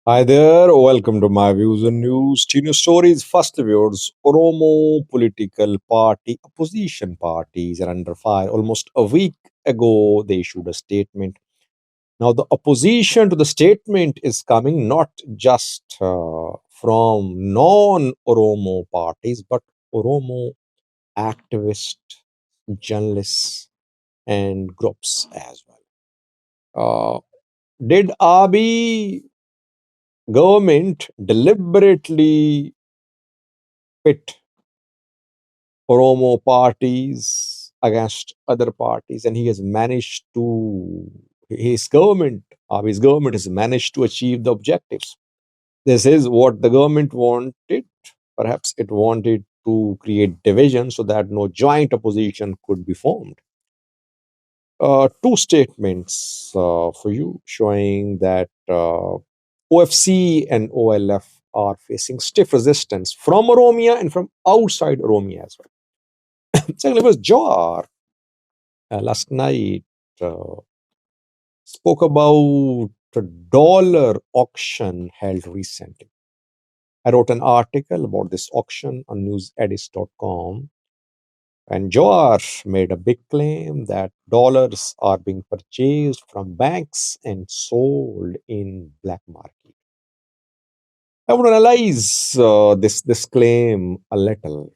Hi there, welcome to my views and news. News stories first reviewers. Oromo political party, opposition parties are under fire. Almost a week ago, they issued a statement. Now, the opposition to the statement is coming not just from non Oromo parties, but Oromo activists, journalists, and groups as well. Did Abiy government deliberately pit Oromo parties against other parties, and he has managed to his government has managed to achieve the objectives. This is what the government wanted. Perhaps it wanted to create division so that no joint opposition could be formed. Two statements for you showing that OFC and OLF are facing stiff resistance from Oromia and from outside Oromia as well. Secondly, was Jawar last night uh, spoke about a dollar auction held recently. I wrote an article about this auction on newsedis.com, and Jawar made a big claim that dollars are being purchased from banks and sold in black market. I want to analyze this claim a little.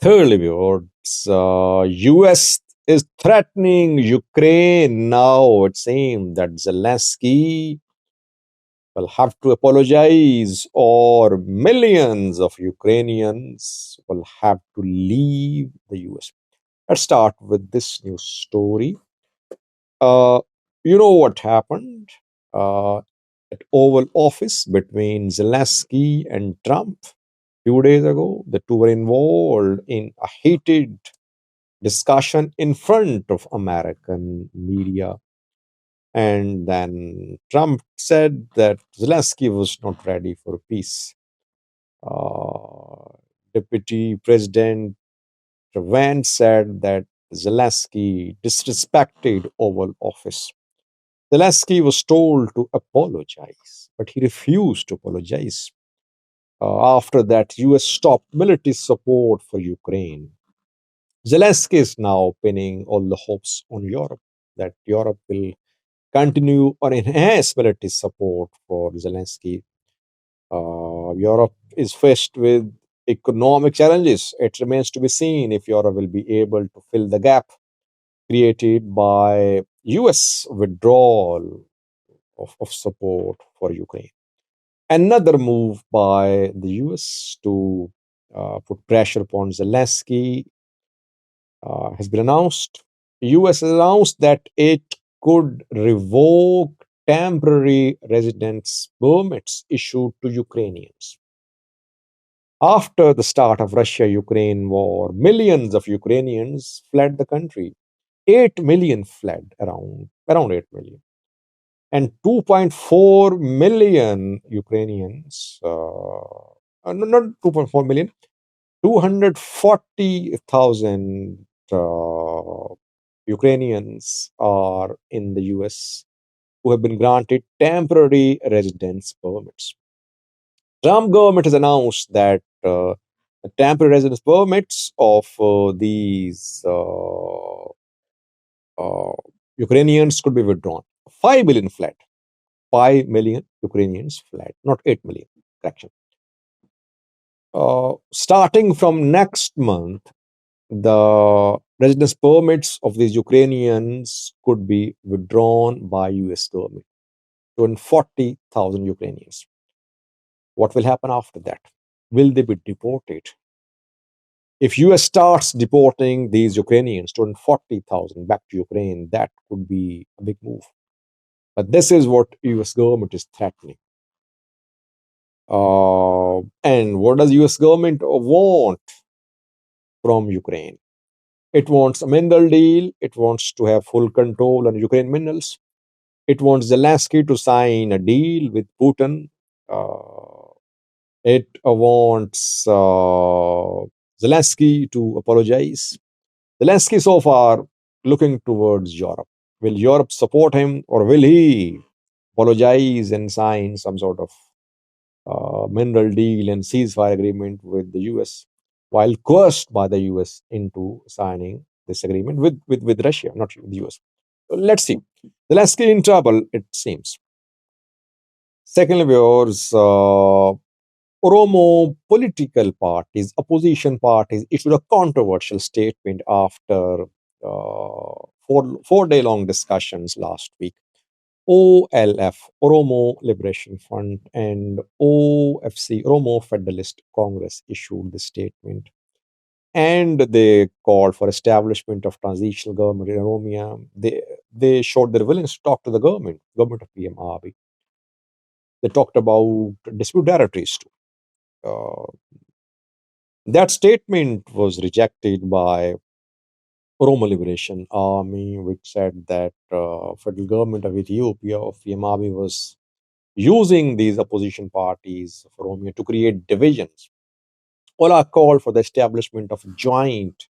Thirdly, viewers, US is threatening Ukraine now. It seems that Zelensky will have to apologize, or millions of Ukrainians will have to leave the US. Let's start with this news story. Uh, you know what happened at Oval Office between Zelensky and Trump 2 days ago? The two were involved in a heated discussion in front of American media. And then Trump said that Zelensky was not ready for peace. Deputy President Vance said that Zelensky disrespected Oval Office. Zelensky was told to apologize, but he refused to apologize. After that, US stopped military support for Ukraine. Zelensky is now pinning all the hopes on Europe that Europe will continue or enhance military support for Zelensky. Europe is faced with economic challenges. It remains to be seen if Europe will be able to fill the gap created by US withdrawal of support for Ukraine. Another move by the US to put pressure upon Zelensky has been announced. US has announced that it could revoke temporary residence permits issued to Ukrainians. After the start of Russia-Ukraine war, millions of Ukrainians fled the country. 8 million fled, around 8 million. And 2.4 million Ukrainians, not 2.4 million, 240,000 Ukrainians are in the US who have been granted temporary residence permits. Trump government has announced that the temporary residence permits of these Ukrainians could be withdrawn. 5 million fled. 5 million Ukrainians fled, not 8 million. Correction. Starting from next month, the residence permits of these Ukrainians could be withdrawn by US government. 240,000 Ukrainians. What will happen after that? Will they be deported? If US starts deporting these Ukrainians, 240,000 back to Ukraine, that could be a big move. But this is what US government is threatening. And what does US government want from Ukraine? It wants a mineral deal. It wants to have full control on Ukraine minerals. It wants Zelensky to sign a deal with Putin. It wants Zelensky to apologize. Zelensky so far looking towards Europe. Will Europe support him, or will he apologize and sign some sort of mineral deal and ceasefire agreement with the US, while coerced by the US into signing this agreement with Russia, not with the US. Let's see. The landscape in trouble, it seems. Secondly, viewers, Oromo political parties, opposition parties, issued a controversial statement after four-day long discussions last week. OLF, Oromo Liberation Front, and OFC, Oromo Federalist Congress, issued the statement. And they called for establishment of transitional government in Oromia. They showed their willingness to talk to the government of PM Abiy. They talked about dispute territories too. That statement was rejected by Oromo Liberation Army, which said that federal government of Ethiopia, of PM Abiy, was using these opposition parties of Oromia to create divisions. Ola called for the establishment of a joint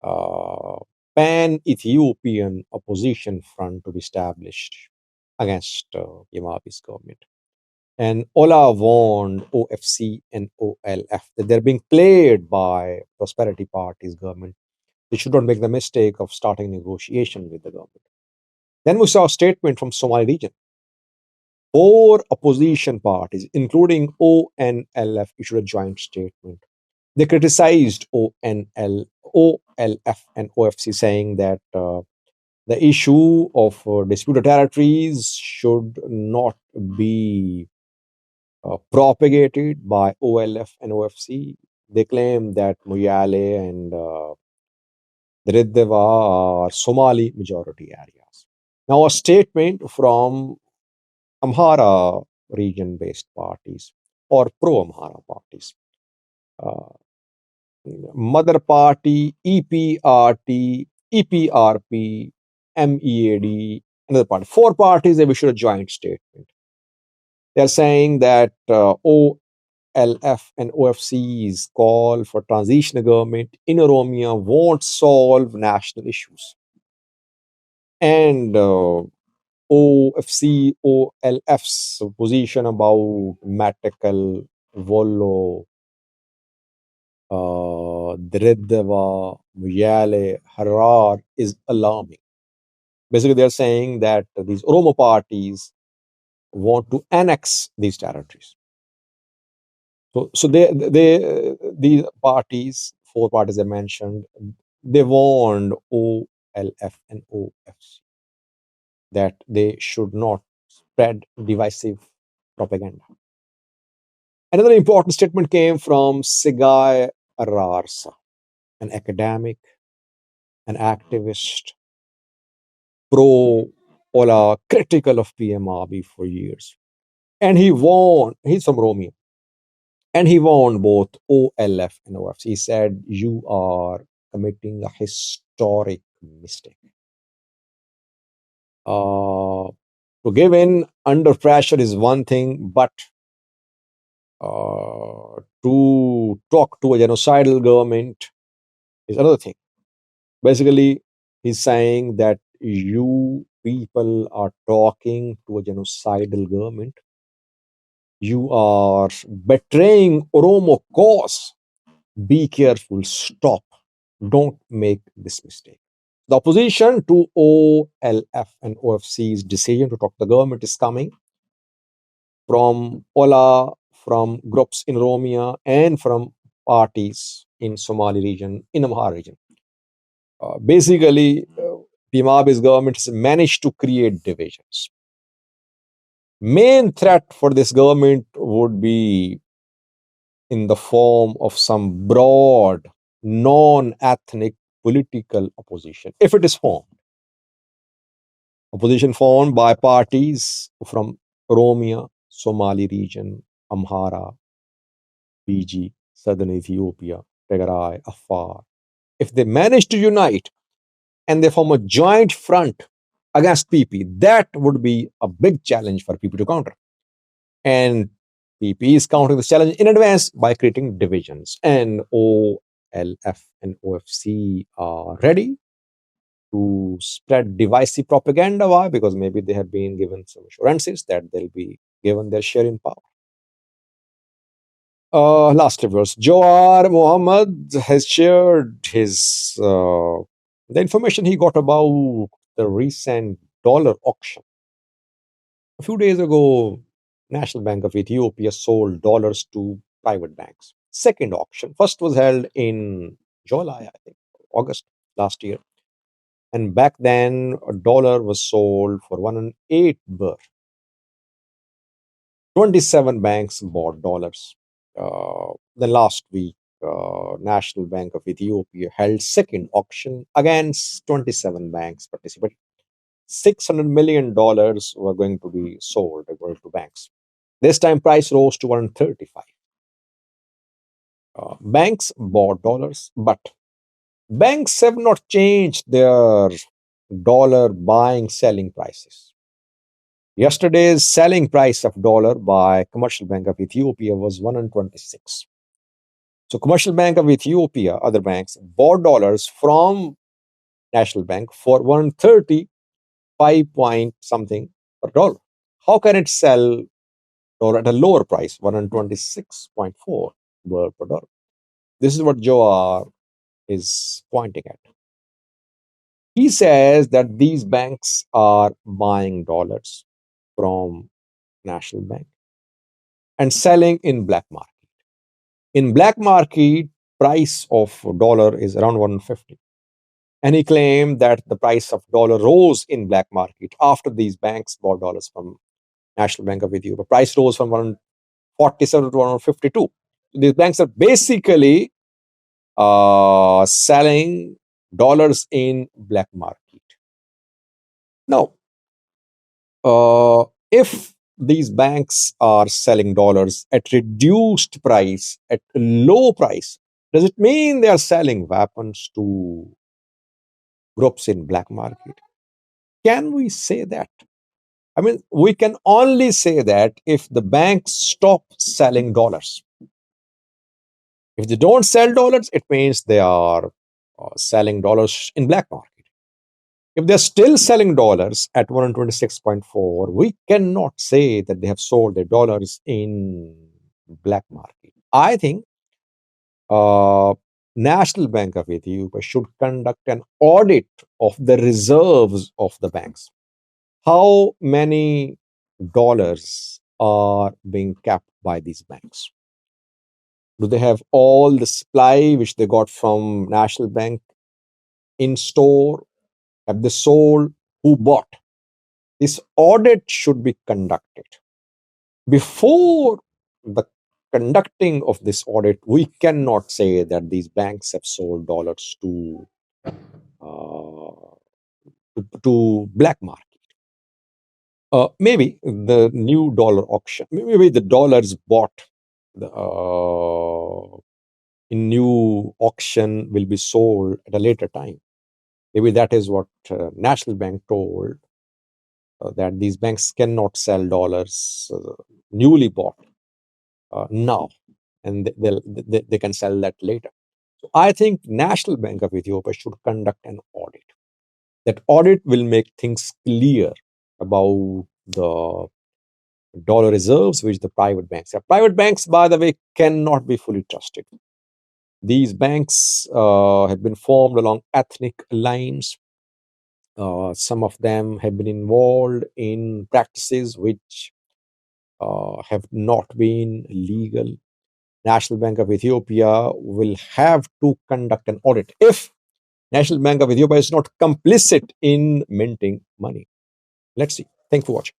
uh, pan-Ethiopian opposition front to be established against PM Abiy's government. And Ola warned OFC and OLF that they're being played by prosperity party's government. They should not make the mistake of starting negotiation with the government. Then we saw a statement from Somali region. Four opposition parties, including ONLF, issued a joint statement. They criticized OLF, and OFC, saying that the issue of disputed territories should not be propagated by OLF and OFC. They claim that Moyale and Dredeva are Somali majority areas. Now, a statement from Amhara region based parties or pro Amhara parties. Uh, Mother Party, EPRP, MEAD, another party. Four parties have issued a joint statement. They're saying that OLF and OFC's call for transitional government in Oromia won't solve national issues. And OFC, OLF's position about Matakal, Vollo, Dredeva, Muyale, Harar is alarming. Basically, they're saying that these Oromo parties want to annex these territories. So these parties, four parties I mentioned, they warned OLF and OFC that they should not spread divisive propaganda. Another important statement came from Sigai Ararsa, an academic, an activist, pro Ola, critical of PM Abiy for years. And he's from Romeo, and he warned both OLF and OFC. He said, you are committing a historic mistake. To give in under pressure is one thing, but to talk to a genocidal government is another thing. Basically, he's saying that you people are talking to a genocidal government. You are betraying Oromo cause. Be careful. Stop. Don't make this mistake. The opposition to OLF and OFC's decision to talk to the government is coming from Ola, from groups in Oromia, and from parties in Somali region, in Amhara region. Basically, PM Abiy's government has managed to create divisions. Main threat for this government would be in the form of some broad, non-ethnic political opposition, if it is formed. Opposition formed by parties from Oromia, Somali region, Amhara, BG, Southern Ethiopia, Tigray, Afar. If they manage to unite and they form a joint front against PP, that would be a big challenge for PP to counter. And PP is countering this challenge in advance by creating divisions. And OLF and OFC are ready to spread divisive propaganda. Why? Because maybe they have been given some assurances that they'll be given their share in power. Last reverse. Jawar Mohammed has shared the information he got about the recent dollar auction. A few days ago, National Bank of Ethiopia sold dollars to private banks. Second auction. First was held in July, I think, August last year. And back then, a dollar was sold for 108 birr. 27 banks bought dollars. The last week, National Bank of Ethiopia held second auction. Again, 27 banks participated. $600 million were going to be sold according to banks. This time, price rose to 135. Banks bought dollars, but banks have not changed their dollar buying selling prices. Yesterday's selling price of dollar by Commercial Bank of Ethiopia was 126. So Commercial Bank of Ethiopia, other banks, bought dollars from National Bank for 135 point something per dollar. How can it sell dollar at a lower price, 126.4 per dollar? This is what Jawar is pointing at. He says that these banks are buying dollars from National Bank and selling in black market. In black market, price of dollar is around 150. And he claimed that the price of dollar rose in black market after these banks bought dollars from National Bank of Ethiopia. Price rose from 147 to 152. These banks are basically selling dollars in black market. Now, if these banks are selling dollars at reduced price, at low price, does it mean they are selling weapons to groups in black market? Can we say that? I mean, we can only say that if the banks stop selling dollars. If they don't sell dollars, it means they are selling dollars in black market. If they're still selling dollars at 126.4, we cannot say that they have sold their dollars in black market. I think National Bank of Ethiopia should conduct an audit of the reserves of the banks. How many dollars are being kept by these banks? Do they have all the supply which they got from National Bank in store? Have they sold? Who bought? This audit should be conducted. Before the conducting of this audit, we cannot say that these banks have sold dollars uh, to black market. Maybe the new dollar auction, maybe the dollars bought in new auction will be sold at a later time. Maybe that is what National Bank told, that these banks cannot sell dollars newly bought now, and they can sell that later. So I think National Bank of Ethiopia should conduct an audit. That audit will make things clear about the dollar reserves which the private banks have. Private banks, by the way, cannot be fully trusted. These banks have been formed along ethnic lines. Some of them have been involved in practices which have not been legal. National Bank of Ethiopia will have to conduct an audit if National Bank of Ethiopia is not complicit in minting money. Let's see. Thanks for watching.